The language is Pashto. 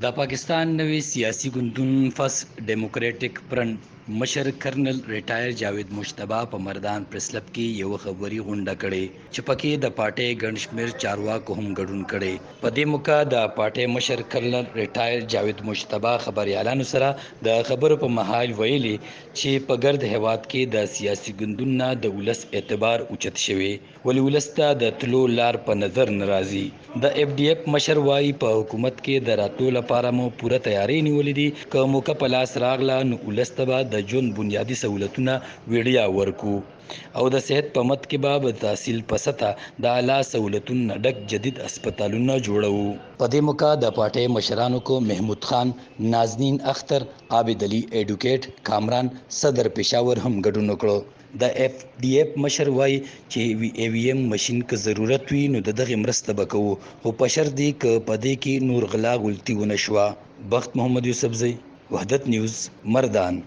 د پاکستان نوی سیاسي ګوندون فرست ډیموکریټک فرنٹ مشر کرنل ریټایر جاوید مشتبه په مردان پریس کلب کې یو خبري غونډه کړې چې پکې د پارټۍ ګڼ شمېر چارواکو هم ګډون کړي. په دې موقع د پارټۍ مشر کرنل ریټایر جاوید مشتبه خبريالانو سره د خبرو په مهال ویلي چې په ګرد هیواد کې د سیاسي ګوندونو نه د ولس اعتبار اوچت شوی ولې ولس ته د تلو لار په نظر ناراضي. د اف ډی اف مشر وايي په حکومت کې د راتلو لپاره مو پوره تیاری نیولې دي. که موقع په لاس راغله نو ولس ته به د ژوند بنیادي سہولتونه ویډیا ورکو او د صحت په مت کې به تحصیل په سطح د اعلی سہولتونو ډک جدید هسپتالونه جوړو. په دې موقع د پارټۍ مشرانو کو محمود خان، نازنین اختر، عابد علي ایډوکیټ، کامران صدر پېښور هم ګډون وکړ. د اف ډی اف مشر وایي چې ای وی ایم ماشين که ضرورت وي نو دغه مرسته وکړو، خو په شرط دی که په دې کې نور غلا غلطي ونه شوه. بخت محمد یوسفزئی، وحدت نیوز، مردان.